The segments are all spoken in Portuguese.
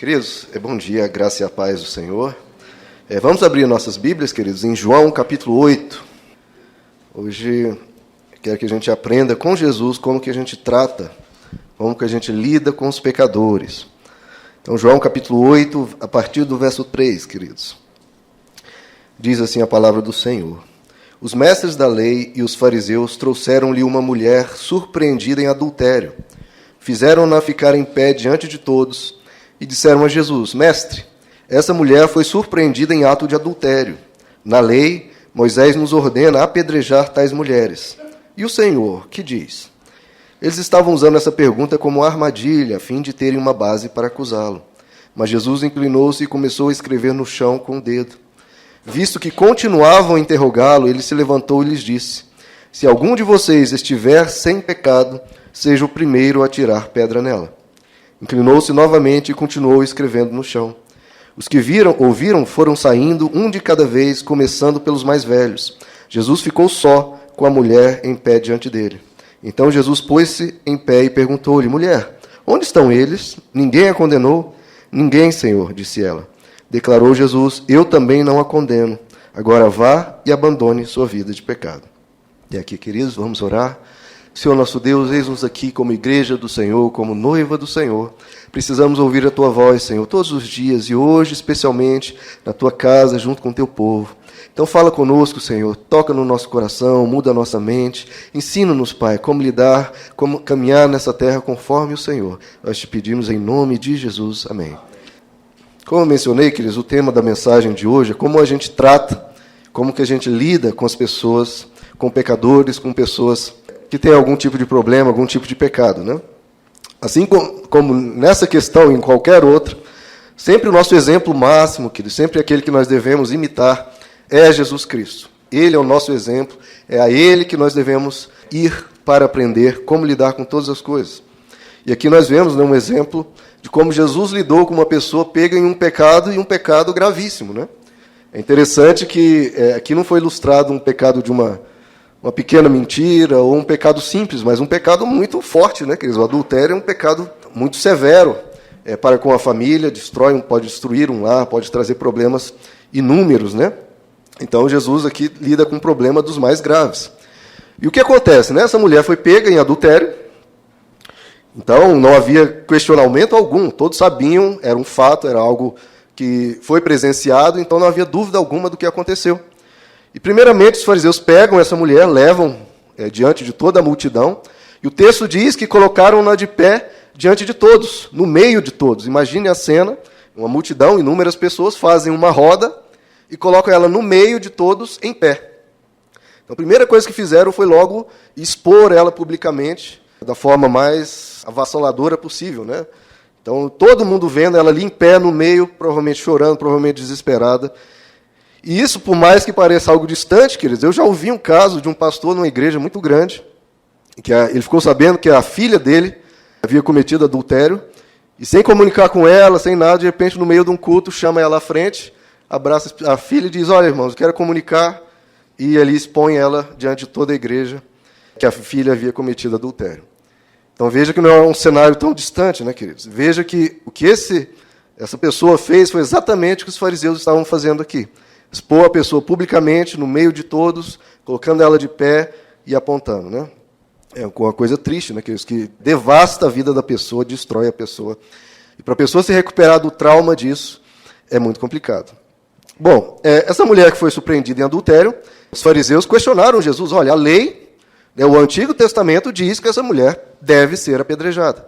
Queridos, bom dia, a graça e a paz do Senhor. Vamos abrir nossas Bíblias, queridos, em João capítulo 8. Hoje quero que a gente aprenda com Jesus como que a gente trata, como que a gente lida com os pecadores. Então, João capítulo 8, a partir do verso 3, queridos. Diz assim a palavra do Senhor. Os mestres da lei e os fariseus trouxeram-lhe uma mulher surpreendida em adultério. Fizeram-na ficar em pé diante de todos e disseram a Jesus: Mestre, essa mulher foi surpreendida em ato de adultério. Na lei, Moisés nos ordena apedrejar tais mulheres. E o Senhor, que diz? Eles estavam usando essa pergunta como armadilha, a fim de terem uma base para acusá-lo. Mas Jesus inclinou-se e começou a escrever no chão com o dedo. Visto que continuavam a interrogá-lo, ele se levantou e lhes disse: Se algum de vocês estiver sem pecado, seja o primeiro a tirar pedra nela. Inclinou-se novamente e continuou escrevendo no chão. Os que ouviram foram saindo, um de cada vez, começando pelos mais velhos. Jesus ficou só, com a mulher em pé diante dele. Então Jesus pôs-se em pé e perguntou-lhe: Mulher, onde estão eles? Ninguém a condenou? Ninguém, Senhor, disse ela. Declarou Jesus: Eu também não a condeno. Agora vá e abandone sua vida de pecado. E aqui, queridos, vamos orar. Senhor nosso Deus, eis-nos aqui como igreja do Senhor, como noiva do Senhor. Precisamos ouvir a Tua voz, Senhor, todos os dias e hoje, especialmente, na Tua casa, junto com o Teu povo. Então fala conosco, Senhor, toca no nosso coração, muda a nossa mente, ensina-nos, Pai, como lidar, como caminhar nessa terra conforme o Senhor. Nós te pedimos em nome de Jesus. Amém. Como eu mencionei, queridos, o tema da mensagem de hoje é como a gente trata, como que a gente lida com as pessoas, com pecadores, com pessoas que têm algum tipo de problema, algum tipo de pecado, né? Assim como nessa questão e em qualquer outra, sempre o nosso exemplo máximo, querido, sempre aquele que nós devemos imitar é Jesus Cristo. Ele é o nosso exemplo, é a Ele que nós devemos ir para aprender como lidar com todas as coisas. E aqui nós vemos, né, um exemplo de como Jesus lidou com uma pessoa pega em um pecado, e um pecado gravíssimo, né? É interessante que aqui não foi ilustrado um pecado de uma pequena mentira ou um pecado simples, mas um pecado muito forte, né, queridos? O adultério é um pecado muito severo para com a família, pode destruir um lar, pode trazer problemas inúmeros, né? Então Jesus aqui lida com um problema dos mais graves. E o que acontece, né? Essa mulher foi pega em adultério, então não havia questionamento algum, todos sabiam, era um fato, era algo que foi presenciado, então não havia dúvida alguma do que aconteceu. E, primeiramente, os fariseus pegam essa mulher, levam diante de toda a multidão, e o texto diz que colocaram-na de pé diante de todos, no meio de todos. Imagine a cena, uma multidão, inúmeras pessoas fazem uma roda e colocam ela no meio de todos, em pé. Então, a primeira coisa que fizeram foi logo expor ela publicamente, da forma mais avassaladora possível, né? Então, todo mundo vendo ela ali em pé, no meio, provavelmente chorando, provavelmente desesperada. E isso, por mais que pareça algo distante, queridos, eu já ouvi um caso de um pastor numa igreja muito grande, que ele ficou sabendo que a filha dele havia cometido adultério, e sem comunicar com ela, sem nada, de repente, no meio de um culto, chama ela à frente, abraça a filha e diz: Olha, irmãos, eu quero comunicar, e ali expõe ela diante de toda a igreja que a filha havia cometido adultério. Então veja que não é um cenário tão distante, né, queridos? Veja que o que essa pessoa fez foi exatamente o que os fariseus estavam fazendo aqui. Expor a pessoa publicamente, no meio de todos, colocando ela de pé e apontando, né? É uma coisa triste, né, queridos? Que devasta a vida da pessoa, destrói a pessoa. E para a pessoa se recuperar do trauma disso, é muito complicado. Bom, essa mulher que foi surpreendida em adultério, os fariseus questionaram Jesus: Olha, a lei, o Antigo Testamento diz que essa mulher deve ser apedrejada.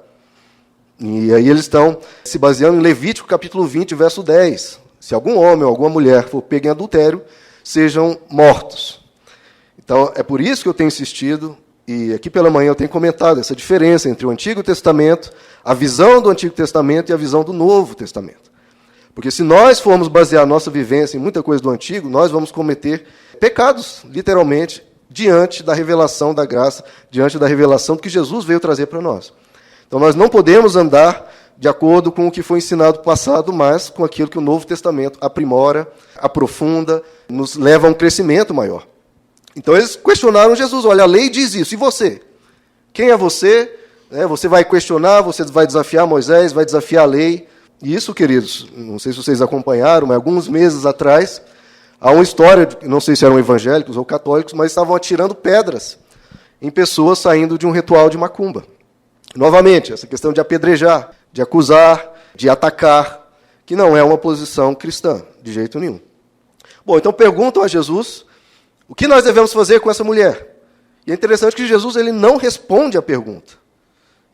E aí eles estão se baseando em Levítico capítulo 20, verso 10. Se algum homem ou alguma mulher for pego em adultério, sejam mortos. Então, é por isso que eu tenho insistido, e aqui pela manhã eu tenho comentado essa diferença entre o Antigo Testamento, a visão do Antigo Testamento e a visão do Novo Testamento. Porque se nós formos basear nossa vivência em muita coisa do Antigo, nós vamos cometer pecados, literalmente, diante da revelação da graça, diante da revelação do que Jesus veio trazer para nós. Então, nós não podemos andar de acordo com o que foi ensinado no passado, mas com aquilo que o Novo Testamento aprimora, aprofunda, nos leva a um crescimento maior. Então eles questionaram Jesus: Olha, a lei diz isso, e você? Quem é você? Você vai questionar, você vai desafiar Moisés, vai desafiar a lei. E isso, queridos, não sei se vocês acompanharam, mas alguns meses atrás, há uma história, não sei se eram evangélicos ou católicos, mas estavam atirando pedras em pessoas saindo de um ritual de macumba. Novamente, essa questão de apedrejar, de acusar, de atacar, que não é uma posição cristã, de jeito nenhum. Bom, então perguntam a Jesus o que nós devemos fazer com essa mulher. E é interessante que Jesus ele não responde à pergunta.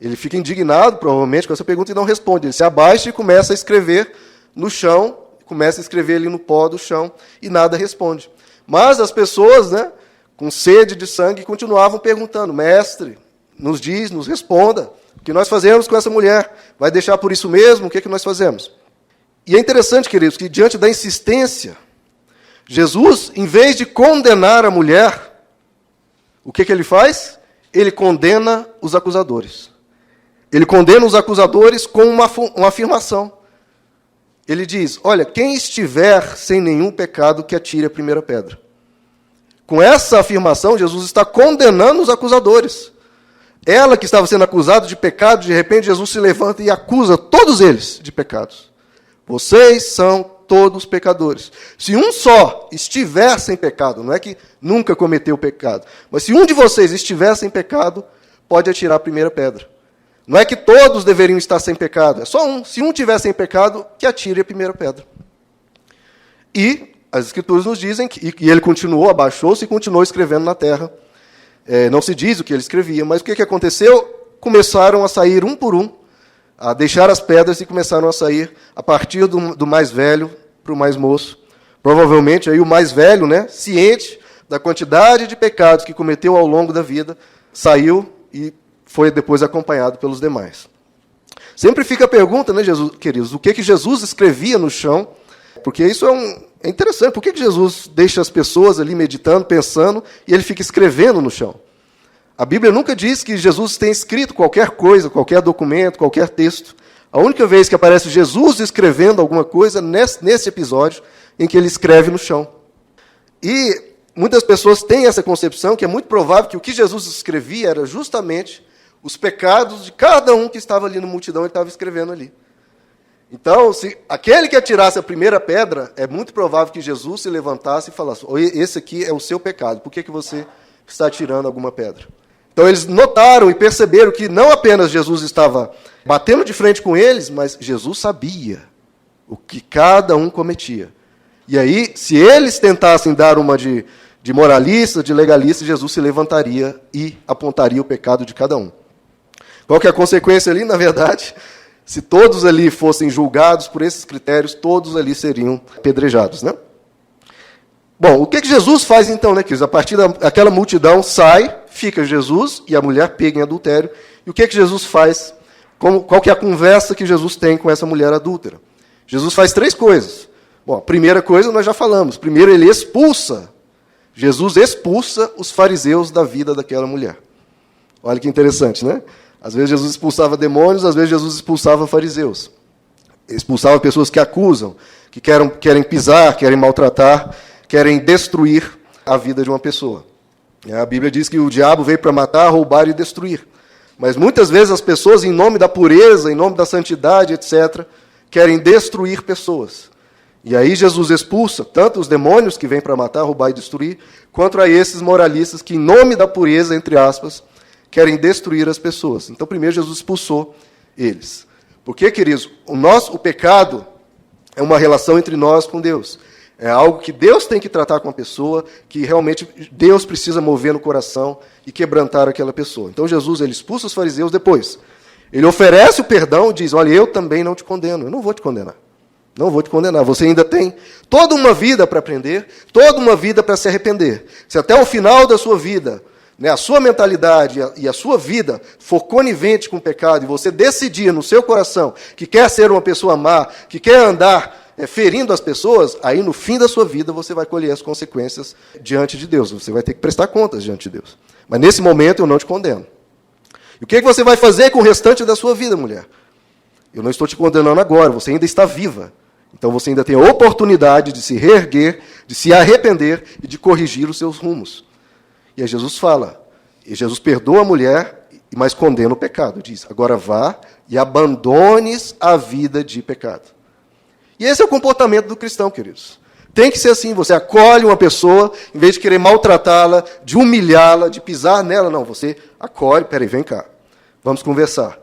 Ele fica indignado, provavelmente, com essa pergunta e não responde. Ele se abaixa e começa a escrever no chão, começa a escrever ali no pó do chão, e nada responde. Mas as pessoas, né, com sede de sangue, continuavam perguntando: Mestre, nos diz, nos responda, o que nós fazemos com essa mulher? Vai deixar por isso mesmo? O que é que nós fazemos? E é interessante, queridos, que diante da insistência, Jesus, em vez de condenar a mulher, o que ele faz? Ele condena os acusadores. Ele condena os acusadores com uma afirmação. Ele diz: olha, quem estiver sem nenhum pecado, que atire a primeira pedra. Com essa afirmação, Jesus está condenando os acusadores. Ela que estava sendo acusada de pecado, de repente Jesus se levanta e acusa todos eles de pecados. Vocês são todos pecadores. Se um só estiver sem pecado, não é que nunca cometeu pecado, mas se um de vocês estiver sem pecado, pode atirar a primeira pedra. Não é que todos deveriam estar sem pecado, é só um. Se um tiver sem pecado, que atire a primeira pedra. E as Escrituras nos dizem que ele continuou, abaixou-se e continuou escrevendo na terra. Não se diz o que ele escrevia, mas o que aconteceu? Começaram a sair um por um, a deixar as pedras e começaram a sair a partir do mais velho para o mais moço. Provavelmente aí o mais velho, né, ciente da quantidade de pecados que cometeu ao longo da vida, saiu e foi depois acompanhado pelos demais. Sempre fica a pergunta, né, Jesus, queridos, o que Jesus escrevia no chão? Porque isso é interessante. Por que Jesus deixa as pessoas ali meditando, pensando, e ele fica escrevendo no chão? A Bíblia nunca diz que Jesus tem escrito qualquer coisa, qualquer documento, qualquer texto. A única vez que aparece Jesus escrevendo alguma coisa nesse episódio em que ele escreve no chão. E muitas pessoas têm essa concepção que é muito provável que o que Jesus escrevia era justamente os pecados de cada um que estava ali na multidão, ele estava escrevendo ali. Então, se aquele que atirasse a primeira pedra, é muito provável que Jesus se levantasse e falasse: esse aqui é o seu pecado, por que você está atirando alguma pedra? Então, eles notaram e perceberam que não apenas Jesus estava batendo de frente com eles, mas Jesus sabia o que cada um cometia. E aí, se eles tentassem dar uma de moralista, de legalista, Jesus se levantaria e apontaria o pecado de cada um. Qual que é a consequência ali? Na verdade, se todos ali fossem julgados por esses critérios, todos ali seriam apedrejados, né? Bom, o que Jesus faz então, né, queridos? A partir daquela multidão sai, fica Jesus e a mulher pega em adultério. E o que Jesus faz? Qual que é a conversa que Jesus tem com essa mulher adúltera? Jesus faz 3 coisas. Bom, a primeira coisa nós já falamos. Primeiro, ele expulsa. Jesus expulsa os fariseus da vida daquela mulher. Olha que interessante, né? Às vezes Jesus expulsava demônios, às vezes Jesus expulsava fariseus. Expulsava pessoas que acusam, que querem pisar, querem maltratar, querem destruir a vida de uma pessoa. A Bíblia diz que o diabo veio para matar, roubar e destruir. Mas muitas vezes as pessoas, em nome da pureza, em nome da santidade, etc., querem destruir pessoas. E aí Jesus expulsa tanto os demônios que vêm para matar, roubar e destruir, quanto a esses moralistas que, em nome da pureza, entre aspas, querem destruir as pessoas. Então, primeiro, Jesus expulsou eles. Porque, queridos, o pecado é uma relação entre nós com Deus. É algo que Deus tem que tratar com a pessoa, que realmente Deus precisa mover no coração e quebrantar aquela pessoa. Então, Jesus ele expulsa os fariseus depois. Ele oferece o perdão e diz: olha, eu também não te condeno, eu não vou te condenar. Não vou te condenar. Você ainda tem toda uma vida para aprender, toda uma vida para se arrepender. Se até o final da sua vida, a sua mentalidade e a sua vida for conivente com o pecado, e você decidir no seu coração que quer ser uma pessoa má, que quer andar ferindo as pessoas, aí no fim da sua vida você vai colher as consequências diante de Deus. Você vai ter que prestar contas diante de Deus. Mas nesse momento eu não te condeno. E o que você vai fazer com o restante da sua vida, mulher? Eu não estou te condenando agora, você ainda está viva. Então você ainda tem a oportunidade de se reerguer, de se arrepender e de corrigir os seus rumos. E aí Jesus fala, e Jesus perdoa a mulher, mas condena o pecado. Diz, agora vá e abandones a vida de pecado. E esse é o comportamento do cristão, queridos. Tem que ser assim, você acolhe uma pessoa, em vez de querer maltratá-la, de humilhá-la, de pisar nela, não, você acolhe, peraí, vem cá, vamos conversar.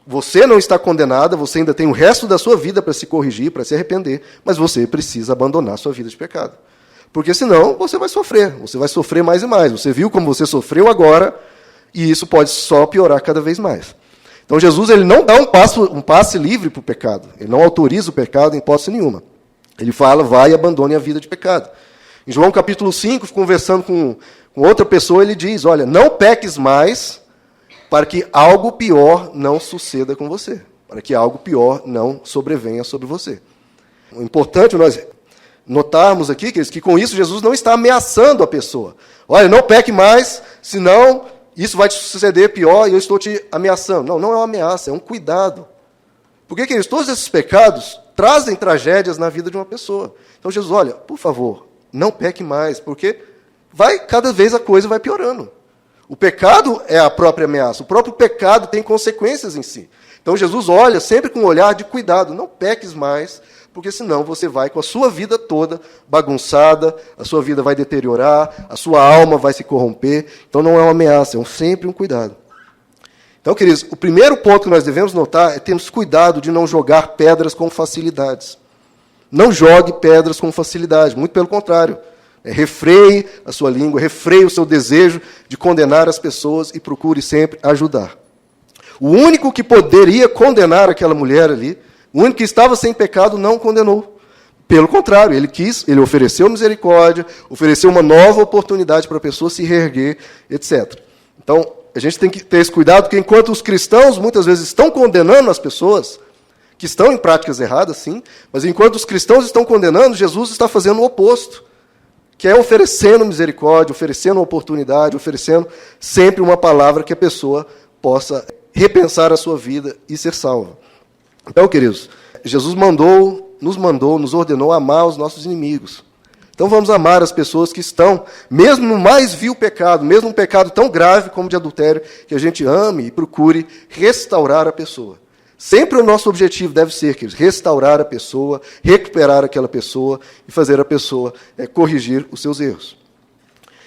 Você não está condenada, você ainda tem o resto da sua vida para se corrigir, para se arrepender, mas você precisa abandonar a sua vida de pecado. Porque senão você vai sofrer mais e mais. Você viu como você sofreu agora, e isso pode só piorar cada vez mais. Então Jesus ele não dá um passe livre para o pecado, ele não autoriza o pecado em hipótese nenhuma. Ele fala, vai e abandone a vida de pecado. Em João capítulo 5, conversando com outra pessoa, ele diz, olha, não peques mais para que algo pior não suceda com você, para que algo pior não sobrevenha sobre você. O importante nós notarmos aqui, que com isso Jesus não está ameaçando a pessoa. Olha, não peque mais, senão isso vai te suceder pior e eu estou te ameaçando. Não, não é uma ameaça, é um cuidado. Porque, queridos, todos esses pecados trazem tragédias na vida de uma pessoa. Então Jesus, olha, por favor, não peque mais, porque cada vez a coisa vai piorando. O pecado é a própria ameaça, o próprio pecado tem consequências em si. Então Jesus olha sempre com um olhar de cuidado, não peques mais, porque senão você vai com a sua vida toda bagunçada, a sua vida vai deteriorar, a sua alma vai se corromper. Então não é uma ameaça, é sempre um cuidado. Então, queridos, o primeiro ponto que nós devemos notar é termos cuidado de não jogar pedras com facilidades. Não jogue pedras com facilidade, muito pelo contrário. Refreie a sua língua, refreie o seu desejo de condenar as pessoas e procure sempre ajudar. O único que poderia condenar aquela mulher ali, o único que estava sem pecado, não condenou. Pelo contrário, ele ofereceu misericórdia, ofereceu uma nova oportunidade para a pessoa se reerguer, etc. Então, a gente tem que ter esse cuidado, porque enquanto os cristãos muitas vezes estão condenando as pessoas, que estão em práticas erradas, sim, mas enquanto os cristãos estão condenando, Jesus está fazendo o oposto, que é oferecendo misericórdia, oferecendo oportunidade, oferecendo sempre uma palavra que a pessoa possa repensar a sua vida e ser salva. Então, queridos, Jesus nos ordenou a amar os nossos inimigos. Então vamos amar as pessoas que estão, mesmo no mais vil pecado, mesmo um pecado tão grave como o de adultério, que a gente ame e procure restaurar a pessoa. Sempre o nosso objetivo deve ser, queridos, restaurar a pessoa, recuperar aquela pessoa e fazer a pessoa corrigir os seus erros.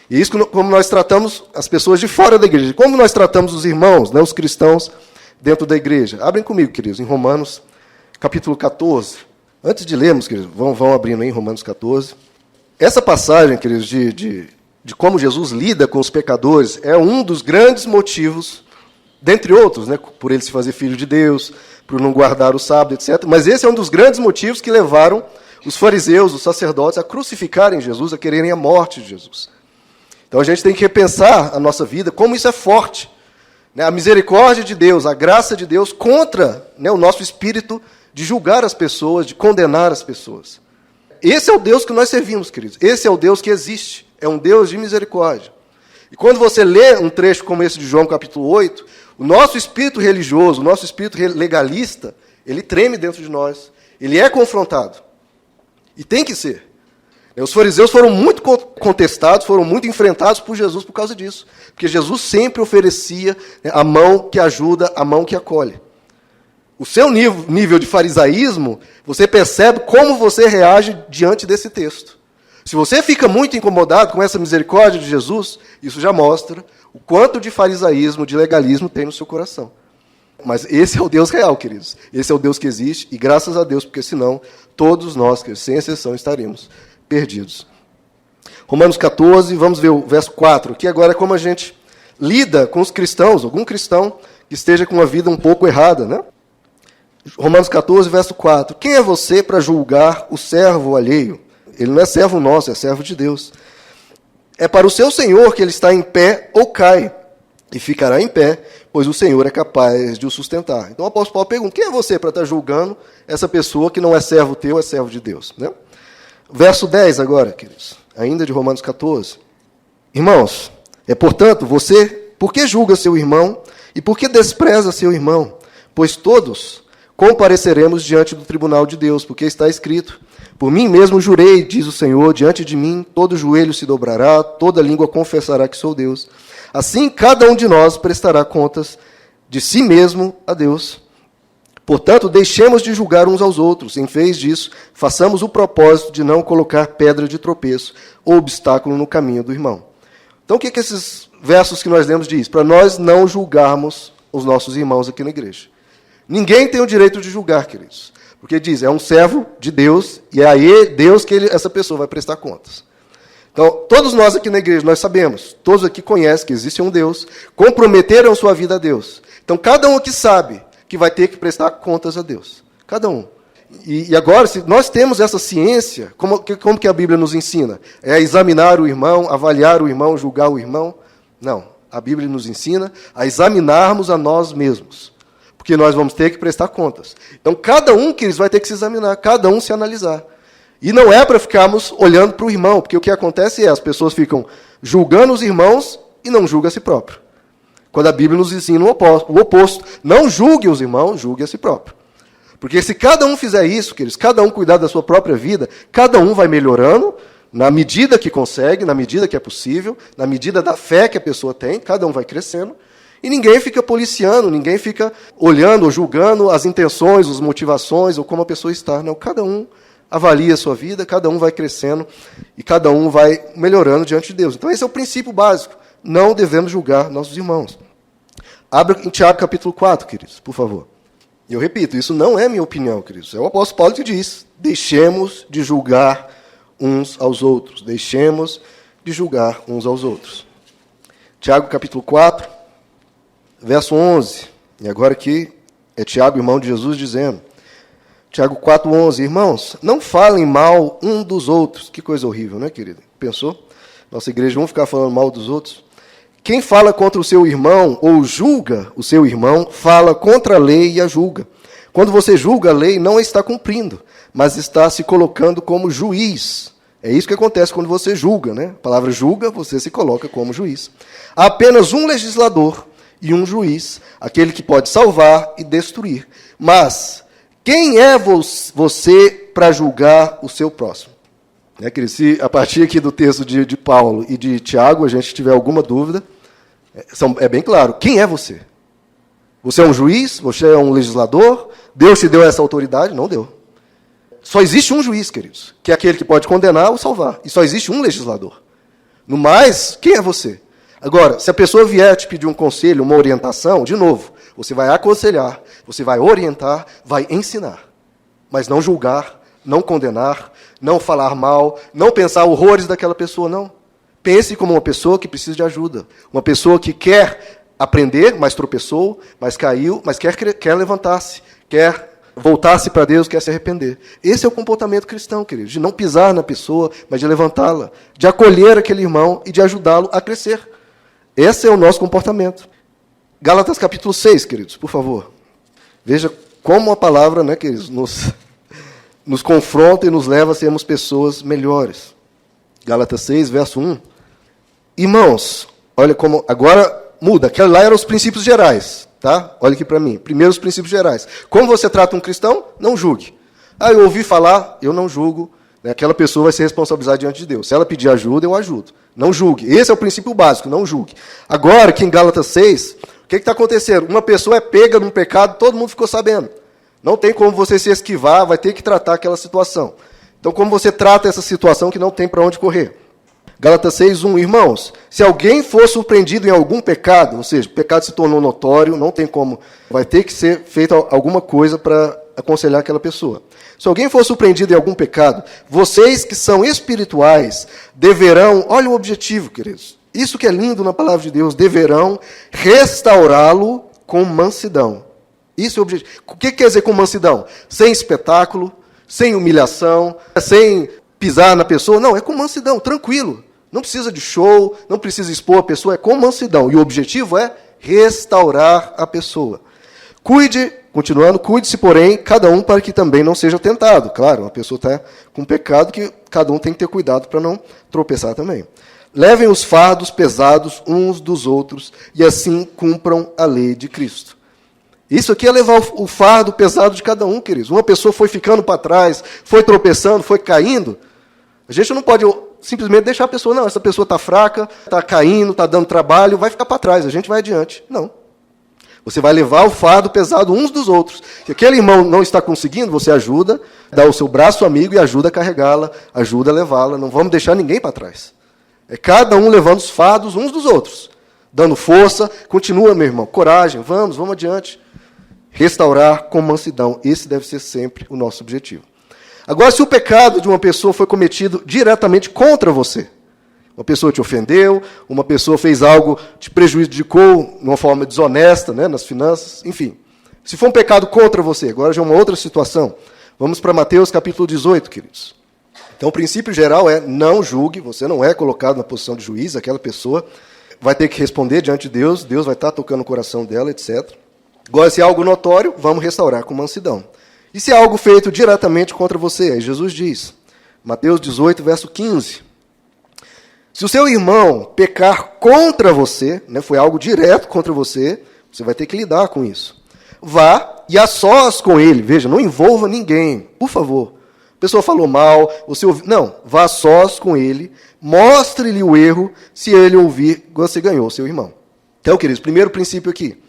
E isso como nós tratamos as pessoas de fora da igreja. Como nós tratamos os irmãos, os cristãos dentro da igreja. Abrem comigo, queridos, em Romanos capítulo 14. Antes de lermos, queridos, vão abrindo aí em Romanos 14. Essa passagem, queridos, de como Jesus lida com os pecadores é um dos grandes motivos, dentre outros, por ele se fazer filho de Deus, por não guardar o sábado, etc. Mas esse é um dos grandes motivos que levaram os fariseus, os sacerdotes, a crucificarem Jesus, a quererem a morte de Jesus. Então a gente tem que repensar a nossa vida, como isso é forte. A misericórdia de Deus, a graça de Deus contra o nosso espírito de julgar as pessoas, de condenar as pessoas. Esse é o Deus que nós servimos, queridos. Esse é o Deus que existe. É um Deus de misericórdia. E quando você lê um trecho como esse de João capítulo 8, o nosso espírito religioso, o nosso espírito legalista, ele treme dentro de nós. Ele é confrontado. E tem que ser. Os fariseus foram muito contestados, foram muito enfrentados por Jesus por causa disso. Porque Jesus sempre oferecia a mão que ajuda, a mão que acolhe. O seu nível de farisaísmo, você percebe como você reage diante desse texto. Se você fica muito incomodado com essa misericórdia de Jesus, isso já mostra o quanto de farisaísmo, de legalismo tem no seu coração. Mas esse é o Deus real, queridos. Esse é o Deus que existe, e graças a Deus, porque senão todos nós, sem exceção, estaremos perdidos. Romanos 14, vamos ver o verso 4. Aqui agora é como a gente lida com os cristãos, algum cristão que esteja com uma vida um pouco errada, Romanos 14, verso 4. Quem é você para julgar o servo alheio? Ele não é servo nosso, é servo de Deus. É para o seu Senhor que ele está em pé ou cai, e ficará em pé, pois o Senhor é capaz de o sustentar. Então o apóstolo Paulo pergunta, quem é você para estar julgando essa pessoa que não é servo teu, é servo de Deus? Verso 10 agora, queridos, ainda de Romanos 14. Irmãos, portanto, você, por que julga seu irmão e por que despreza seu irmão? Pois todos compareceremos diante do tribunal de Deus, porque está escrito, por mim mesmo jurei, diz o Senhor, diante de mim todo joelho se dobrará, toda língua confessará que sou Deus. Assim, cada um de nós prestará contas de si mesmo a Deus. Portanto, deixemos de julgar uns aos outros. Em vez disso, façamos o propósito de não colocar pedra de tropeço ou obstáculo no caminho do irmão. Então, o que esses versos que nós lemos diz? Para nós não julgarmos os nossos irmãos aqui na igreja. Ninguém tem o direito de julgar, queridos. Porque diz, é um servo de Deus, e é a Deus que essa pessoa vai prestar contas. Então, todos nós aqui na igreja, nós sabemos, todos aqui conhecem que existe um Deus, comprometeram sua vida a Deus. Então, cada um aqui sabe que vai ter que prestar contas a Deus. Cada um. E agora, se nós temos essa ciência, como que a Bíblia nos ensina? É examinar o irmão, avaliar o irmão, julgar o irmão? Não. A Bíblia nos ensina a examinarmos a nós mesmos. Porque nós vamos ter que prestar contas. Então, cada um que eles vai ter que se examinar, cada um se analisar. E não é para ficarmos olhando para o irmão, porque o que acontece é as pessoas ficam julgando os irmãos e não julgam a si próprio. Quando a Bíblia nos ensina o oposto. Não julgue os irmãos, julgue a si próprio. Porque se cada um fizer isso, queridos, cada um cuidar da sua própria vida, cada um vai melhorando na medida que consegue, na medida que é possível, na medida da fé que a pessoa tem, cada um vai crescendo. E ninguém fica policiando, ninguém fica olhando ou julgando as intenções, as motivações ou como a pessoa está. Não, cada um avalia a sua vida, cada um vai crescendo e cada um vai melhorando diante de Deus. Então esse é o princípio básico. Não devemos julgar nossos irmãos. Abra em Tiago capítulo 4, queridos, por favor. E eu repito, isso não é minha opinião, queridos. É o apóstolo Paulo que diz, deixemos de julgar uns aos outros. Deixemos de julgar uns aos outros. Tiago capítulo 4, verso 11. E agora aqui é Tiago, irmão de Jesus, dizendo. Tiago 4, 11. Irmãos, não falem mal um dos outros. Que coisa horrível, né, querido? Pensou? Nossa igreja, vamos ficar falando mal dos outros? Quem fala contra o seu irmão ou julga o seu irmão, fala contra a lei e a julga. Quando você julga a lei, não a está cumprindo, mas está se colocando como juiz. É isso que acontece quando você julga, né? A palavra julga, você se coloca como juiz. Há apenas um legislador e um juiz, aquele que pode salvar e destruir. Mas quem é você para julgar o seu próximo? Se a partir aqui do texto de Paulo e de Tiago a gente tiver alguma dúvida, é bem claro. Quem é você? Você é um juiz? Você é um legislador? Deus te deu essa autoridade? Não deu. Só existe um juiz, queridos, que é aquele que pode condenar ou salvar. E só existe um legislador. No mais, quem é você? Agora, se a pessoa vier te pedir um conselho, uma orientação, de novo, você vai aconselhar, você vai orientar, vai ensinar. Mas não julgar, não condenar, não falar mal, não pensar horrores daquela pessoa, não. Pense como uma pessoa que precisa de ajuda. Uma pessoa que quer aprender, mas tropeçou, mas caiu, mas quer levantar-se, quer voltar-se para Deus, quer se arrepender. Esse é o comportamento cristão, querido, de não pisar na pessoa, mas de levantá-la, de acolher aquele irmão e de ajudá-lo a crescer. Esse é o nosso comportamento. Gálatas capítulo 6, queridos, por favor. Veja como a palavra, né, queridos, nos confronta e nos leva a sermos pessoas melhores. Gálatas 6, verso 1. Irmãos, olha como... Agora muda. Aquela lá eram os princípios gerais. Tá? Olha aqui para mim. Primeiro os princípios gerais. Como você trata um cristão? Não julgue. Eu ouvi falar, eu não julgo. Aquela pessoa vai ser responsabilizada diante de Deus. Se ela pedir ajuda, eu ajudo. Não julgue. Esse é o princípio básico, não julgue. Agora, aqui em Gálatas 6, o que está acontecendo? Uma pessoa é pega num pecado, todo mundo ficou sabendo. Não tem como você se esquivar, vai ter que tratar aquela situação. Então, como você trata essa situação que não tem para onde correr? Gálatas 6, 1. Irmãos, se alguém for surpreendido em algum pecado, ou seja, o pecado se tornou notório, não tem como, vai ter que ser feita alguma coisa para aconselhar aquela pessoa. Se alguém for surpreendido em algum pecado, vocês que são espirituais deverão, olha o objetivo, queridos, isso que é lindo na palavra de Deus, deverão restaurá-lo com mansidão. Isso é o objetivo. O que quer dizer com mansidão? Sem espetáculo, sem humilhação, sem pisar na pessoa. Não, é com mansidão, tranquilo. Não precisa de show, não precisa expor a pessoa, é com mansidão. E o objetivo é restaurar a pessoa. Cuide-se, porém, cada um para que também não seja tentado. Claro, uma pessoa está com pecado que cada um tem que ter cuidado para não tropeçar também. Levem os fardos pesados uns dos outros e assim cumpram a lei de Cristo. Isso aqui é levar o fardo pesado de cada um, queridos. Uma pessoa foi ficando para trás, foi tropeçando, foi caindo. A gente não pode simplesmente deixar a pessoa, não, essa pessoa está fraca, está caindo, está dando trabalho, vai ficar para trás, a gente vai adiante. Não. Você vai levar o fardo pesado uns dos outros. Se aquele irmão não está conseguindo, você ajuda, dá o seu braço amigo e ajuda a carregá-la, ajuda a levá-la. Não vamos deixar ninguém para trás. É cada um levando os fardos uns dos outros. Dando força, continua, meu irmão, coragem, vamos adiante. Restaurar com mansidão, esse deve ser sempre o nosso objetivo. Agora, se o pecado de uma pessoa foi cometido diretamente contra você, uma pessoa te ofendeu, uma pessoa fez algo, te prejudicou de uma forma desonesta, né, nas finanças, enfim. Se for um pecado contra você, agora já é uma outra situação. Vamos para Mateus capítulo 18, queridos. Então, o princípio geral é não julgue, você não é colocado na posição de juiz, aquela pessoa vai ter que responder diante de Deus, Deus vai estar tocando o coração dela, etc. Agora, se é algo notório, vamos restaurar com mansidão. E se é algo feito diretamente contra você? Aí Jesus diz, Mateus 18, verso 15... Se o seu irmão pecar contra você, né, foi algo direto contra você, você vai ter que lidar com isso. Vá e a sós com ele. Veja, não envolva ninguém, por favor. A pessoa falou mal, você ouviu. Não, vá a sós com ele, mostre-lhe o erro, se ele ouvir, você ganhou o seu irmão. Então, queridos, primeiro princípio aqui.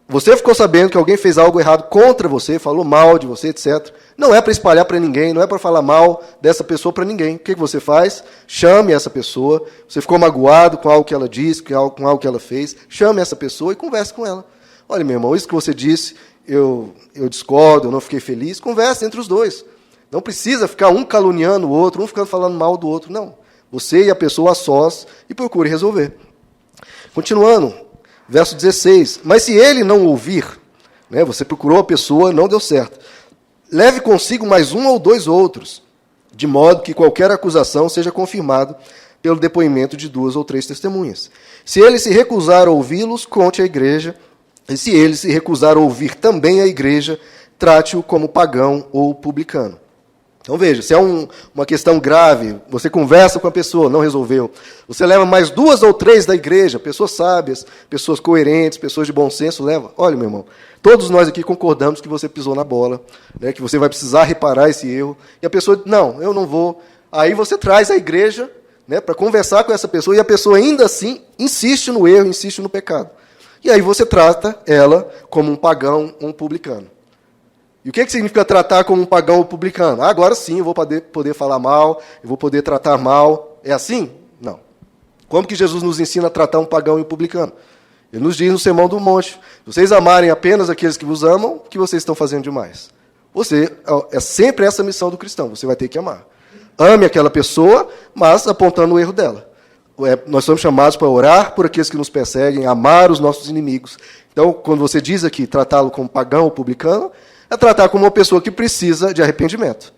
Você ficou sabendo que alguém fez algo errado contra você, falou mal de você, etc. Não é para espalhar para ninguém, não é para falar mal dessa pessoa para ninguém. O que você faz? Chame essa pessoa. Você ficou magoado com algo que ela disse, com algo que ela fez. Chame essa pessoa e converse com ela. Olha, meu irmão, isso que você disse, eu discordo, eu não fiquei feliz. Converse entre os dois. Não precisa ficar um caluniando o outro, um ficando falando mal do outro. Não. Você e a pessoa a sós e procure resolver. Continuando. Verso 16, mas se ele não ouvir, né, você procurou a pessoa, não deu certo, leve consigo mais um ou dois outros, de modo que qualquer acusação seja confirmada pelo depoimento de 2 ou 3 testemunhas. Se ele se recusar a ouvi-los, conte à igreja, e se ele se recusar a ouvir também a igreja, trate-o como pagão ou publicano. Então veja, se é uma questão grave, você conversa com a pessoa, não resolveu, você leva mais 2 ou 3 da igreja, pessoas sábias, pessoas coerentes, pessoas de bom senso, leva. Olha, meu irmão, todos nós aqui concordamos que você pisou na bola, né, que você vai precisar reparar esse erro, e a pessoa diz, não, eu não vou. Aí você traz a igreja, né, para conversar com essa pessoa, e a pessoa ainda assim insiste no erro, insiste no pecado. E aí você trata ela como um pagão, um publicano. E o que significa tratar como um pagão ou publicano? Agora sim, eu vou poder falar mal, eu vou poder tratar mal. É assim? Não. Como que Jesus nos ensina a tratar um pagão e um publicano? Ele nos diz no Sermão do Monte, se vocês amarem apenas aqueles que vos amam, o que vocês estão fazendo demais? É sempre essa a missão do cristão, você vai ter que amar. Ame aquela pessoa, mas apontando o erro dela. Nós somos chamados para orar por aqueles que nos perseguem, amar os nossos inimigos. Então, quando você diz aqui, tratá-lo como pagão ou publicano, é tratar como uma pessoa que precisa de arrependimento.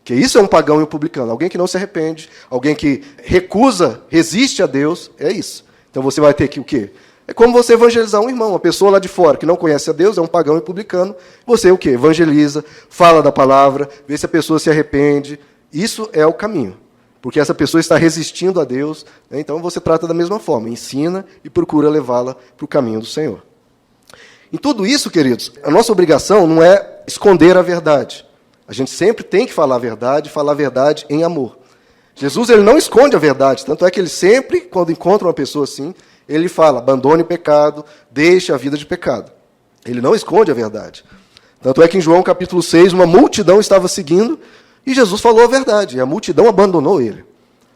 Que isso é um pagão e um publicano. Alguém que não se arrepende, alguém que recusa, resiste a Deus, é isso. Então você vai ter que o quê? É como você evangelizar um irmão, uma pessoa lá de fora que não conhece a Deus, é um pagão e publicano. Você o quê? Evangeliza, fala da palavra, vê se a pessoa se arrepende. Isso é o caminho. Porque essa pessoa está resistindo a Deus, né? Então você trata da mesma forma, ensina e procura levá-la para o caminho do Senhor. Em tudo isso, queridos, a nossa obrigação não é esconder a verdade. A gente sempre tem que falar a verdade em amor. Jesus ele não esconde a verdade, tanto é que ele sempre, quando encontra uma pessoa assim, ele fala, abandone o pecado, deixe a vida de pecado. Ele não esconde a verdade. Tanto é que em João capítulo 6, uma multidão estava seguindo e Jesus falou a verdade, e a multidão abandonou ele.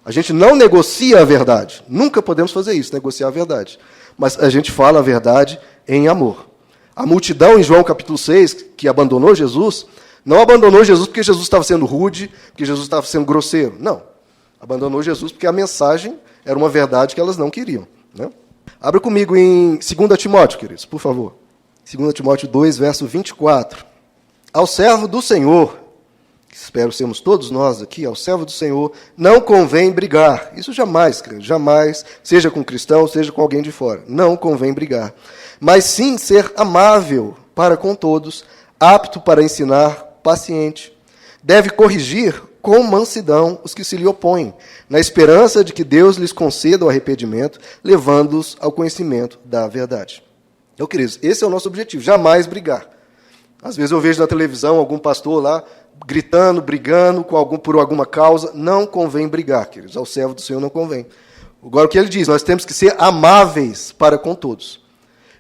A gente não negocia a verdade, nunca podemos fazer isso, negociar a verdade. Mas a gente fala a verdade em amor. A multidão em João capítulo 6, que abandonou Jesus, não abandonou Jesus porque Jesus estava sendo rude, porque Jesus estava sendo grosseiro. Não. Abandonou Jesus porque a mensagem era uma verdade que elas não queriam. Né? Abra comigo em 2 Timóteo, queridos, por favor. 2 Timóteo 2, verso 24. Ao servo do Senhor, espero sermos todos nós aqui, ao servo do Senhor, não convém brigar. Isso jamais, jamais, seja com cristão, seja com alguém de fora. Não convém brigar. Mas sim ser amável para com todos, apto para ensinar, paciente. Deve corrigir com mansidão os que se lhe opõem, na esperança de que Deus lhes conceda o arrependimento, levando-os ao conhecimento da verdade. Então, queridos, esse é o nosso objetivo, jamais brigar. Às vezes eu vejo na televisão algum pastor lá gritando, brigando por alguma causa. Não convém brigar, queridos. Ao servo do Senhor não convém. Agora, o que ele diz? Nós temos que ser amáveis para com todos.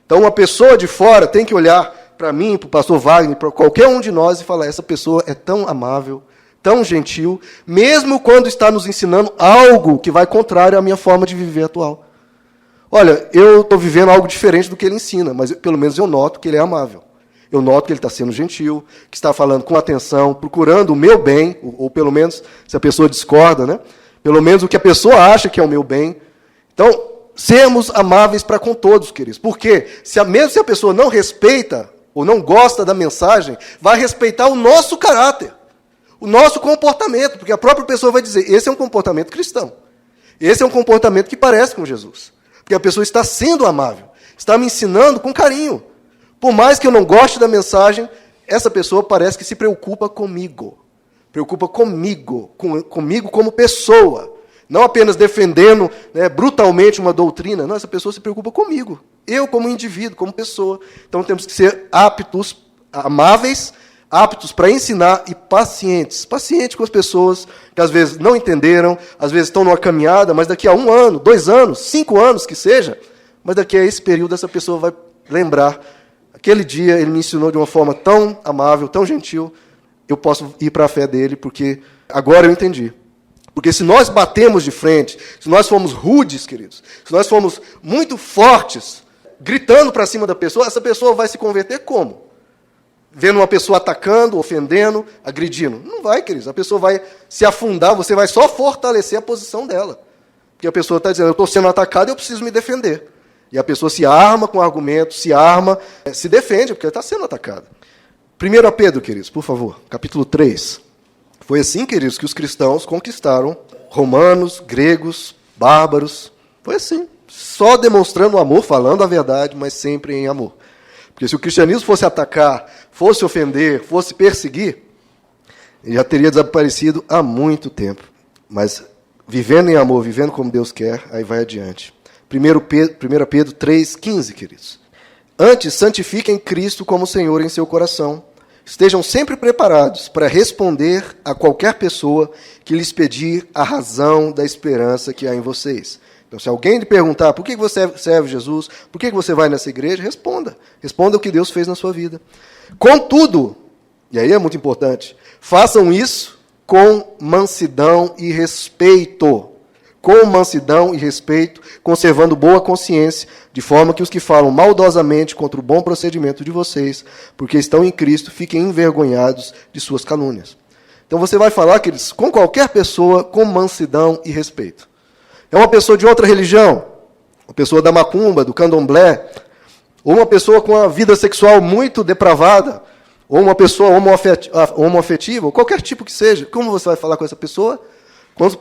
Então, uma pessoa de fora tem que olhar para mim, para o pastor Wagner, para qualquer um de nós e falar, essa pessoa é tão amável, tão gentil, mesmo quando está nos ensinando algo que vai contrário à minha forma de viver atual. Olha, eu estou vivendo algo diferente do que ele ensina, mas pelo menos eu noto que ele é amável. Eu noto que ele está sendo gentil, que está falando com atenção, procurando o meu bem, ou pelo menos, se a pessoa discorda, né? Pelo menos o que a pessoa acha que é o meu bem. Então, sermos amáveis para com todos, queridos. Porque, mesmo se a pessoa não respeita, ou não gosta da mensagem, vai respeitar o nosso caráter, o nosso comportamento, porque a própria pessoa vai dizer, esse é um comportamento cristão. Esse é um comportamento que parece com Jesus. Porque a pessoa está sendo amável, está me ensinando com carinho. Por mais que eu não goste da mensagem, essa pessoa parece que se preocupa comigo. Preocupa comigo como pessoa. Não apenas defendendo, né, brutalmente uma doutrina. Não, essa pessoa se preocupa comigo. Eu como indivíduo, como pessoa. Então temos que ser aptos, amáveis, aptos para ensinar e pacientes. Pacientes com as pessoas que às vezes não entenderam, às vezes estão numa caminhada, mas daqui a 1 ano, 2 anos, 5 anos que seja, mas daqui a esse período essa pessoa vai lembrar. Aquele dia ele me ensinou de uma forma tão amável, tão gentil, eu posso ir para a fé dele, porque agora eu entendi. Porque se nós batemos de frente, se nós formos rudes, queridos, se nós formos muito fortes, gritando para cima da pessoa, essa pessoa vai se converter como? Vendo uma pessoa atacando, ofendendo, agredindo. Não vai, queridos. A pessoa vai se afundar, você vai só fortalecer a posição dela. Porque a pessoa está dizendo, eu estou sendo atacado e eu preciso me defender. E a pessoa se arma com argumentos, se defende, porque ela está sendo atacada. 1 Pedro, queridos, por favor, capítulo 3. Foi assim, queridos, que os cristãos conquistaram romanos, gregos, bárbaros. Foi assim. Só demonstrando o amor, falando a verdade, mas sempre em amor. Porque se o cristianismo fosse atacar, fosse ofender, fosse perseguir, ele já teria desaparecido há muito tempo. Mas vivendo em amor, vivendo como Deus quer, aí vai adiante. 1 Pedro 3,15, queridos. Antes, santifiquem Cristo como Senhor em seu coração. Estejam sempre preparados para responder a qualquer pessoa que lhes pedir a razão da esperança que há em vocês. Então, se alguém lhe perguntar por que você serve Jesus, por que você vai nessa igreja, responda. Responda o que Deus fez na sua vida. Contudo, e aí é muito importante, façam isso com mansidão e respeito. Com mansidão e respeito, conservando boa consciência, de forma que os que falam maldosamente contra o bom procedimento de vocês, porque estão em Cristo, fiquem envergonhados de suas calúnias. Então você vai falar, queridos, com qualquer pessoa, com mansidão e respeito. É uma pessoa de outra religião, uma pessoa da macumba, do candomblé, ou uma pessoa com uma vida sexual muito depravada, ou uma pessoa homoafetiva, ou qualquer tipo que seja. Como você vai falar com essa pessoa?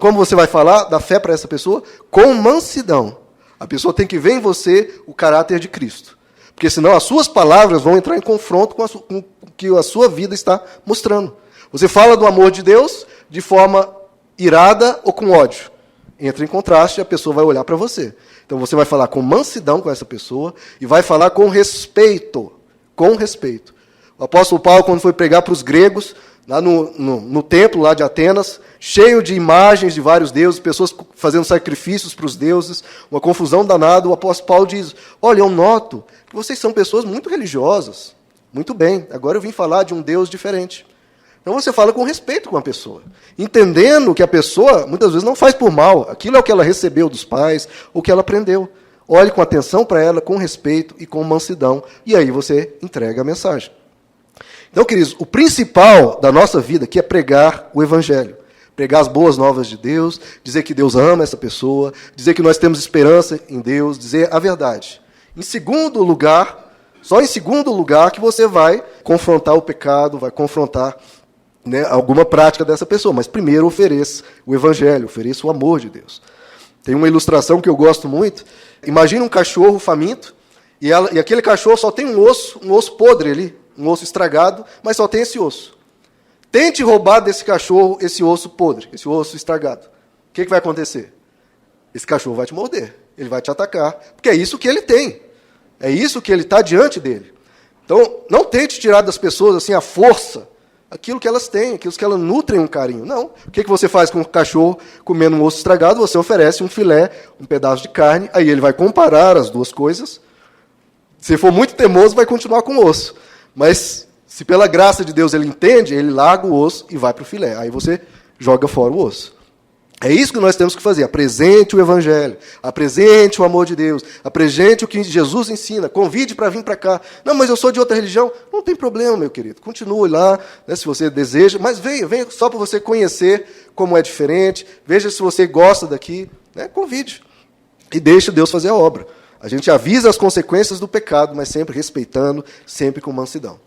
Como você vai falar da fé para essa pessoa? Com mansidão. A pessoa tem que ver em você o caráter de Cristo. Porque senão as suas palavras vão entrar em confronto com o que a sua vida está mostrando. Você fala do amor de Deus de forma irada ou com ódio. Entra em contraste e a pessoa vai olhar para você. Então você vai falar com mansidão com essa pessoa e vai falar com respeito. Com respeito. O apóstolo Paulo, quando foi pregar para os gregos, lá no templo lá de Atenas, cheio de imagens de vários deuses, pessoas fazendo sacrifícios para os deuses, uma confusão danada, o apóstolo Paulo diz, olha, eu noto que vocês são pessoas muito religiosas. Muito bem, agora eu vim falar de um Deus diferente. Então você fala com respeito com a pessoa, entendendo que a pessoa, muitas vezes, não faz por mal. Aquilo é o que ela recebeu dos pais, o que ela aprendeu. Olhe com atenção para ela, com respeito e com mansidão, e aí você entrega a mensagem. Então, queridos, o principal da nossa vida aqui é pregar o Evangelho. Pregar as boas novas de Deus, dizer que Deus ama essa pessoa, dizer que nós temos esperança em Deus, dizer a verdade. Em segundo lugar, só em segundo lugar que você vai confrontar o pecado, vai confrontar, né, alguma prática dessa pessoa. Mas primeiro ofereça o Evangelho, ofereça o amor de Deus. Tem uma ilustração que eu gosto muito. Imagina um cachorro faminto, e aquele cachorro só tem um osso podre ali, um osso estragado, mas só tem esse osso. Tente roubar desse cachorro esse osso podre, esse osso estragado. O que vai acontecer? Esse cachorro vai te morder, ele vai te atacar, porque é isso que ele tem. É isso que ele está diante dele. Então, não tente tirar das pessoas assim a força, aquilo que elas têm, aquilo que elas nutrem um carinho. Não. O que você faz com o cachorro comendo um osso estragado? Você oferece um filé, um pedaço de carne, aí ele vai comparar as duas coisas. Se for muito teimoso, vai continuar com o osso. Mas, se pela graça de Deus ele entende, ele larga o osso e vai para o filé. Aí você joga fora o osso. É isso que nós temos que fazer. Apresente o Evangelho, apresente o amor de Deus, apresente o que Jesus ensina, convide para vir para cá. Não, mas eu sou de outra religião. Não tem problema, meu querido. Continue lá, né, se você deseja, mas venha só para você conhecer como é diferente, veja se você gosta daqui, né, convide. E deixe Deus fazer a obra. A gente avisa as consequências do pecado, mas sempre respeitando, sempre com mansidão.